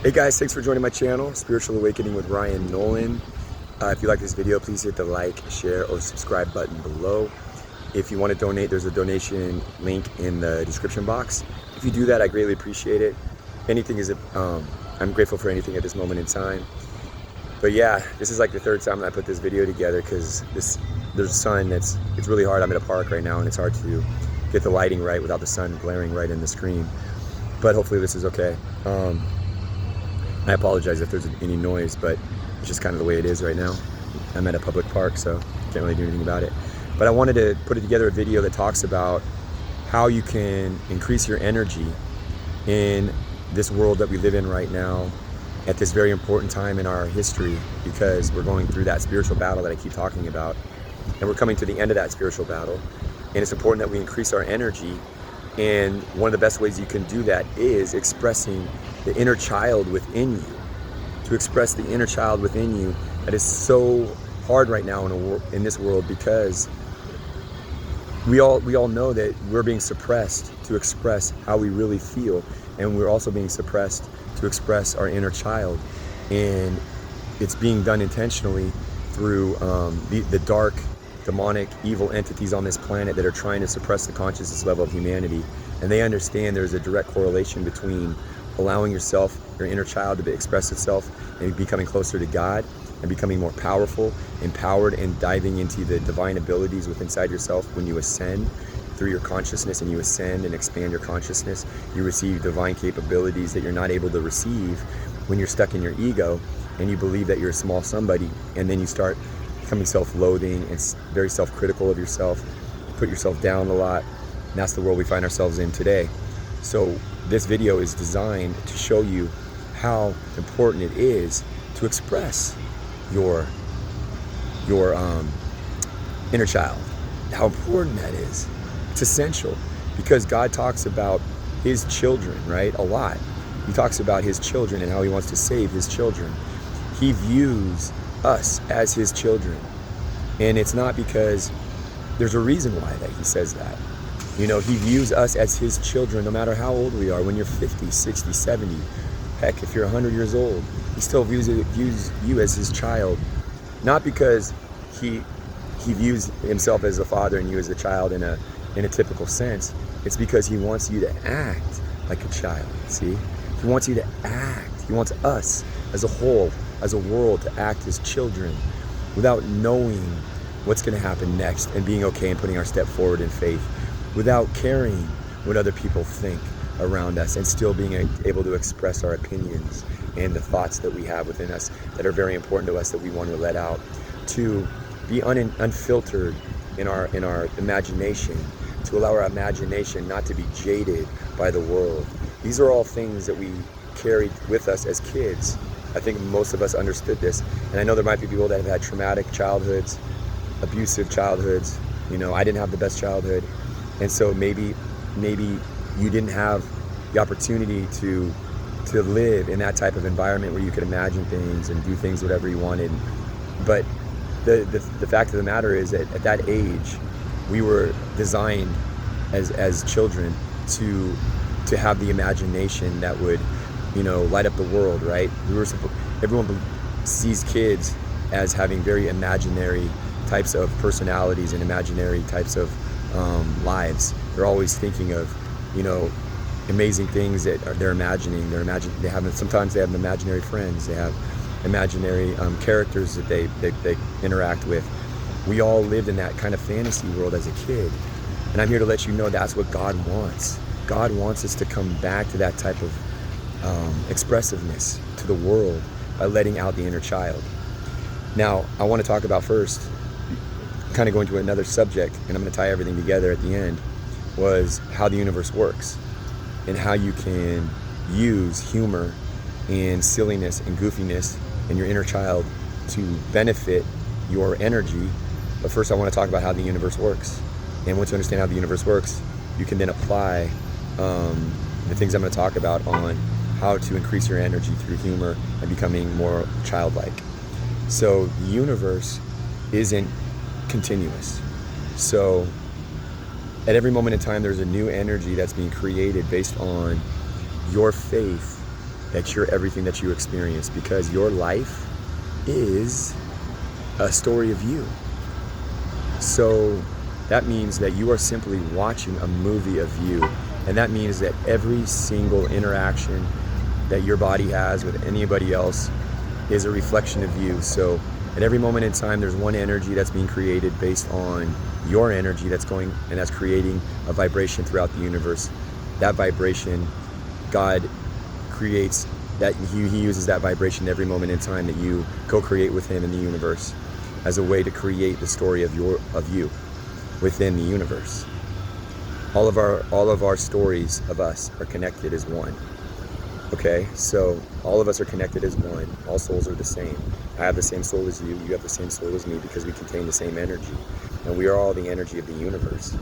Hey guys, thanks for joining my channel, Spiritual Awakening with Ryan Nolan. If you like this video, please hit the like, share, or subscribe button below. If you want to donate, there's a donation link in the description box. If you do that, I greatly appreciate it. Anything is, I'm grateful for anything at this moment in time. But yeah, this is like the third time that I put this video together because there's sun it's really hard. I'm at a park right now and it's hard to get the lighting right without the sun glaring right in the screen. But hopefully this is okay. I apologize if there's any noise, but it's just kind of the way it is right now. I'm at a public park, so can't really do anything about it. But I wanted to put together a video that talks about how you can increase your energy in this world that we live in right now at this very important time in our history, because we're going through that spiritual battle that I keep talking about. And we're coming to the end of that spiritual battle. And it's important that we increase our energy. And one of the best ways you can do that is expressing the inner child within you. To express the inner child within you that is so hard right now in this world, because we all know that we're being suppressed to express how we really feel, and we're also being suppressed to express our inner child. And it's being done intentionally through the dark, demonic, evil entities on this planet that are trying to suppress the consciousness level of humanity. And they understand there's a direct correlation between allowing yourself, your inner child, to express itself and becoming closer to God and becoming more powerful, empowered, and diving into the divine abilities within inside yourself. When you ascend through your consciousness and you ascend and expand your consciousness, you receive divine capabilities that you're not able to receive when you're stuck in your ego and you believe that you're a small somebody, and then you start becoming self-loathing and very self-critical of yourself, put yourself down a lot, and that's the world we find ourselves in today. So this video is designed to show you how important it is to express your inner child, how important that is. It's essential, because God talks about his children, right? A lot. He talks about his children and how he wants to save his children. He views us as his children. And it's not because there's a reason why that he says that. You know, he views us as his children no matter how old we are. When you're 50, 60, 70, heck, if you're 100 years old, he still views you as his child. Not because he views himself as a father and you as a child in a typical sense. It's because he wants you to act like a child, see? He wants you to act. He wants us as a whole, as a world, to act as children without knowing what's going to happen next and being okay and putting our step forward in faith, without caring what other people think around us, and still being able to express our opinions and the thoughts that we have within us that are very important to us, that we want to let out, to be unfiltered in our imagination, to allow our imagination not to be jaded by the world. These are all things that we carried with us as kids. I think most of us understood this. And I know there might be people that have had traumatic childhoods, abusive childhoods. You know, I didn't have the best childhood. And so maybe you didn't have the opportunity to live in that type of environment where you could imagine things and do things whatever you wanted. But the fact of the matter is that at that age, we were designed as children to have the imagination that would, you know, light up the world, right? Everyone sees kids as having very imaginary types of personalities and imaginary types of lives. They're always thinking of, you know, amazing things that they're imagining. Sometimes they have imaginary friends. They have imaginary characters that they interact with. We all lived in that kind of fantasy world as a kid. And I'm here to let you know that's what God wants. God wants us to come back to that type of expressiveness to the world by letting out the inner child. Now, I want to talk about first, kind of going to another subject, and I'm going to tie everything together at the end, was how the universe works and how you can use humor and silliness and goofiness in your inner child to benefit your energy. But first I want to talk about how the universe works. And once you understand how the universe works, you can then apply the things I'm going to talk about on how to increase your energy through humor and becoming more childlike. So the universe isn't continuous. So at every moment in time, there's a new energy that's being created based on your faith that you're everything that you experience, because your life is a story of you. So that means that you are simply watching a movie of you. And that means that every single interaction that your body has with anybody else is a reflection of you. So at every moment in time, there's one energy that's being created based on your energy that's going, and that's creating a vibration throughout the universe. That vibration, God creates that, he uses that vibration every moment in time that you co-create with him in the universe as a way to create the story of you within the universe. All of our stories of us are connected as one. Okay, so all of us are connected as one. All souls are the same. I have the same soul as you. You have the same soul as me, because we contain the same energy. And we are all the energy of the universe.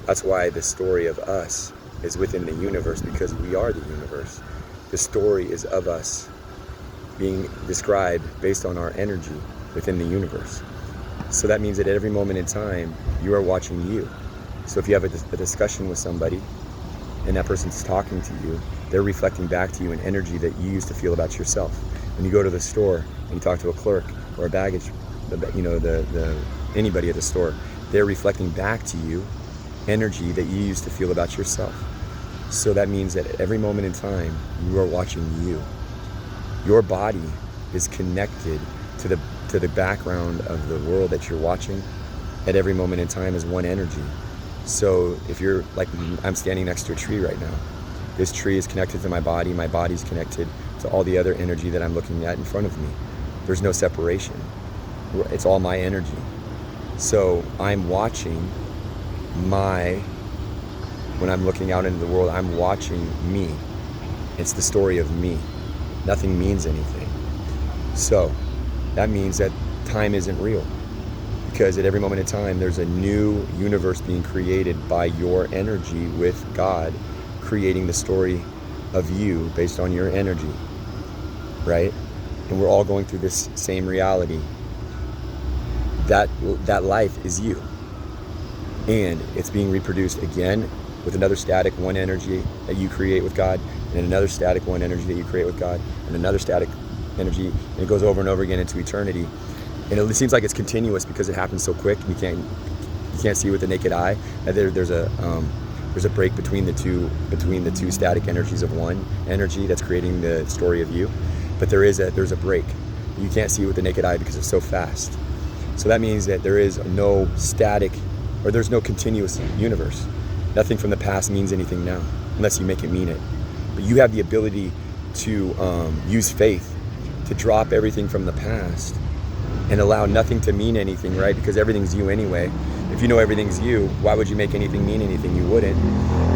That's why the story of us is within the universe, because we are the universe. The story is of us being described based on our energy within the universe. So that means that at every moment in time, you are watching you. So if you have a discussion with somebody and that person's talking to you, they're reflecting back to you an energy that you used to feel about yourself. When you go to the store and you talk to a clerk or a baggage, anybody at the store, they're reflecting back to you energy that you used to feel about yourself. So that means that at every moment in time, you are watching you. Your body is connected to the background of the world that you're watching at every moment in time as one energy. So if you're like, I'm standing next to a tree right now. This tree is connected to my body's connected to all the other energy that I'm looking at in front of me. There's no separation. It's all my energy. So I'm watching when I'm looking out into the world, I'm watching me. It's the story of me. Nothing means anything. So that means that time isn't real, because at every moment in time, there's a new universe being created by your energy, with God creating the story of you based on your energy, right? And we're all going through this same reality. That life is you. And it's being reproduced again with another static one energy that you create with God, and another static one energy that you create with God, and another static energy, and it goes over and over again into eternity. And it seems like it's continuous because it happens so quick. You can't see with the naked eye. There's a break between the two static energies of one energy that's creating the story of you. But there's a break. You can't see with the naked eye because it's so fast. So that means that there is no static, or there's no continuous universe. Nothing from the past means anything now, unless you make it mean it. But you have the ability to use faith to drop everything from the past and allow nothing to mean anything, right? Because everything's you anyway. If you know everything's you, why would you make anything mean anything? You wouldn't.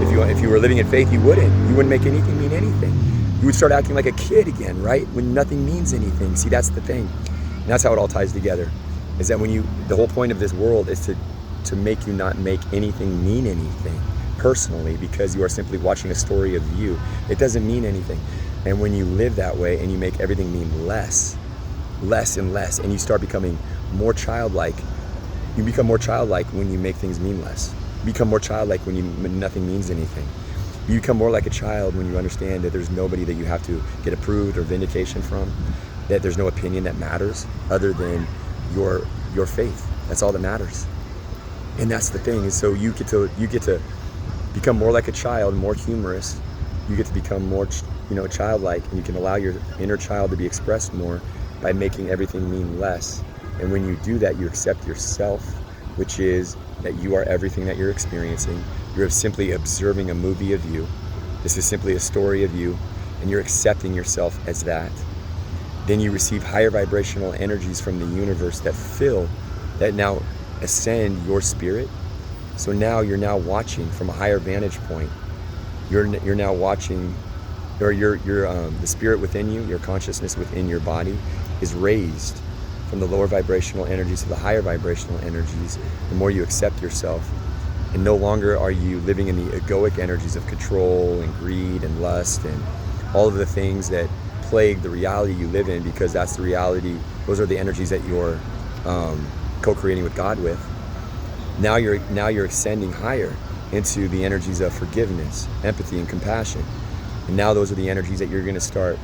If you were living in faith, you wouldn't make anything mean anything. You would start acting like a kid again, right? When nothing means anything. See, that's the thing. And that's how it all ties together. Is that the whole point of this world is to make you not make anything mean anything personally, because you are simply watching a story of you. It doesn't mean anything. And when you live that way and you make everything mean less and less, and you start becoming more childlike, you become more childlike when you make things mean less. You become more childlike when nothing means anything. You become more like a child when you understand that there's nobody that you have to get approved or vindication from, that there's no opinion that matters other than your faith. That's all that matters. And that's the thing, is so you get to become more like a child, more humorous. You get to become more childlike, and you can allow your inner child to be expressed more by making everything mean less. And when you do that, you accept yourself, which is that you are everything that you're experiencing. You're simply observing a movie of you. This is simply a story of you, and you're accepting yourself as that. Then you receive higher vibrational energies from the universe that now ascend your spirit. So now you're now watching from a higher vantage point. You're now watching, or the spirit within you, your consciousness within your body, is raised from the lower vibrational energies to the higher vibrational energies. The more you accept yourself, and no longer are you living in the egoic energies of control and greed and lust and all of the things that plague the reality you live in, because that's the reality. Those are the energies that you're co-creating with God with. Now you're ascending higher into the energies of forgiveness, empathy, and compassion. And now those are the energies that you're going to start,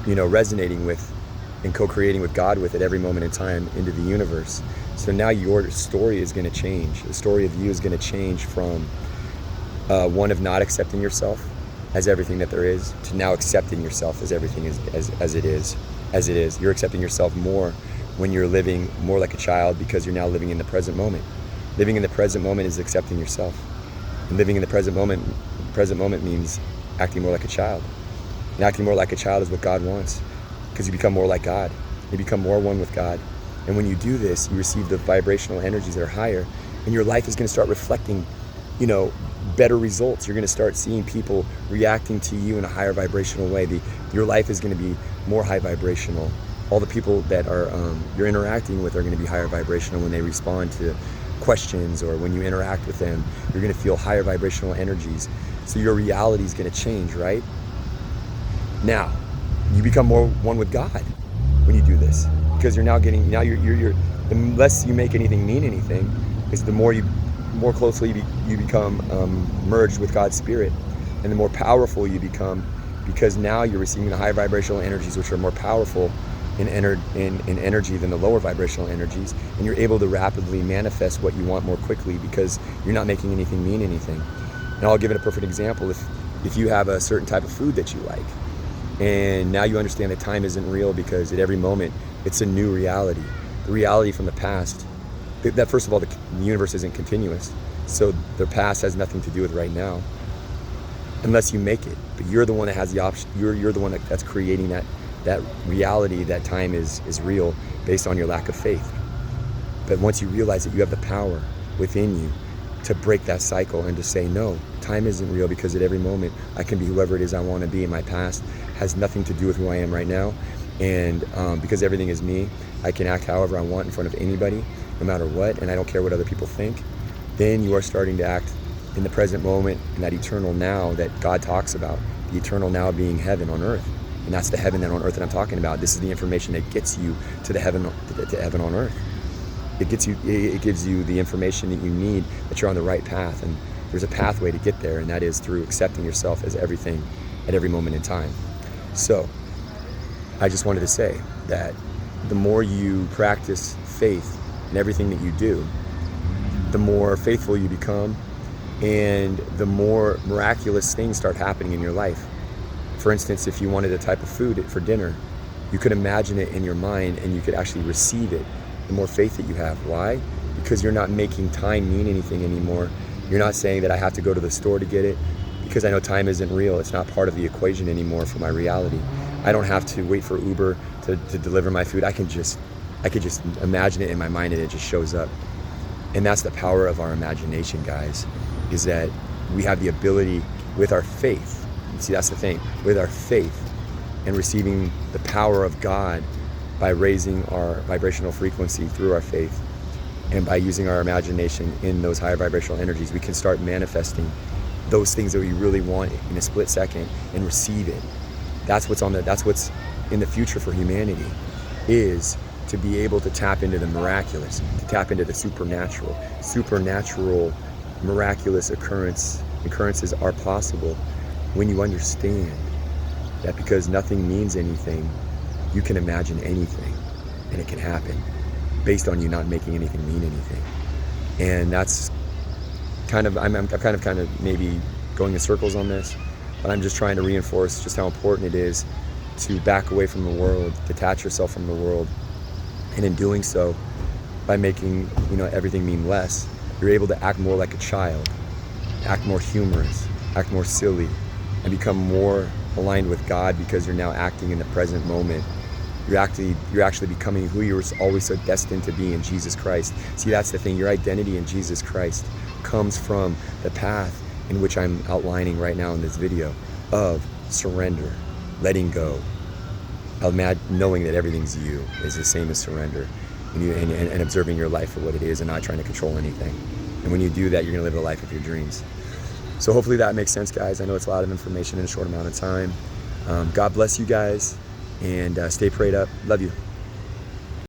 resonating with and co-creating with God with at every moment in time into the universe. So now your story is going to change. The story of you is going to change from one of not accepting yourself as everything that there is to now accepting yourself as everything as it is. You're accepting yourself more when you're living more like a child because you're now living in the present moment. Living in the present moment is accepting yourself. And living in the present moment means acting more like a child. And acting more like a child is what God wants, because you become more like God. You become more one with God. And when you do this, you receive the vibrational energies that are higher, and your life is going to start reflecting, better results. You're going to start seeing people reacting to you in a higher vibrational way. Your life is going to be more high vibrational. All the people that are you're interacting with are going to be higher vibrational when they respond to questions, or when you interact with them, you're going to feel higher vibrational energies. So your reality is going to change, right? Now, you become more one with God when you do this, because you're the less you make anything mean anything, is the more closely you become merged with God's spirit, and the more powerful you become, because now you're receiving the high vibrational energies, which are more powerful in energy than the lower vibrational energies, and you're able to rapidly manifest what you want more quickly because you're not making anything mean anything. And I'll give it a perfect example. If you have a certain type of food that you like, and now you understand that time isn't real, because at every moment it's a new reality. The reality from the past, that first of all, the universe isn't continuous, so the past has nothing to do with right now unless you make it. But you're the one that has the option. You're the one that's creating that reality, that time is real based on your lack of faith. But once you realize that you have the power within you to break that cycle and to say, no, time isn't real, because at every moment I can be whoever it is I want to be. In my past has nothing to do with who I am right now. And because everything is me, I can act however I want in front of anybody, no matter what, and I don't care what other people think. Then you are starting to act in the present moment, in that eternal now that God talks about, the eternal now being heaven on earth. And that's the heaven that on earth that I'm talking about. This is the information that gets you to the heaven on earth. It gives you the information that you need, that you're on the right path. And there's a pathway to get there, and that is through accepting yourself as everything at every moment in time. So I just wanted to say that the more you practice faith in everything that you do, the more faithful you become, and the more miraculous things start happening in your life. For instance, if you wanted a type of food for dinner, you could imagine it in your mind and you could actually receive it. The more faith that you have. Why? Because you're not making time mean anything anymore. You're not saying that I have to go to the store to get it, because I know time isn't real. It's not part of the equation anymore for my reality. I don't have to wait for Uber to deliver my food. I could just imagine it in my mind and it just shows up. And that's the power of our imagination, guys, is that we have the ability with our faith. See, that's the thing. With our faith and receiving the power of God by raising our vibrational frequency through our faith, and by using our imagination in those higher vibrational energies, we can start manifesting those things that we really want in a split second and receive it. That's what's in the future for humanity, is to be able to tap into the miraculous, to tap into the supernatural. Supernatural, miraculous occurrences are possible when you understand that, because nothing means anything, you can imagine anything and it can happen based on you not making anything mean anything. And that's I'm kind of maybe going in circles on this, but I'm just trying to reinforce just how important it is to back away from the world, detach yourself from the world. And in doing so, by making everything mean less, you're able to act more like a child, act more humorous, act more silly, and become more aligned with God, because you're now acting in the present moment. You're actually becoming who you were always so destined to be in Jesus Christ. See, that's the thing. Your identity in Jesus Christ comes from the path in which I'm outlining right now in this video of surrender, letting go, knowing that everything's you is the same as surrender, and observing your life for what it is and not trying to control anything. And when you do that, you're going to live the life of your dreams. So hopefully that makes sense, guys. I know it's a lot of information in a short amount of time. God bless you guys, and stay prayed up. Love you.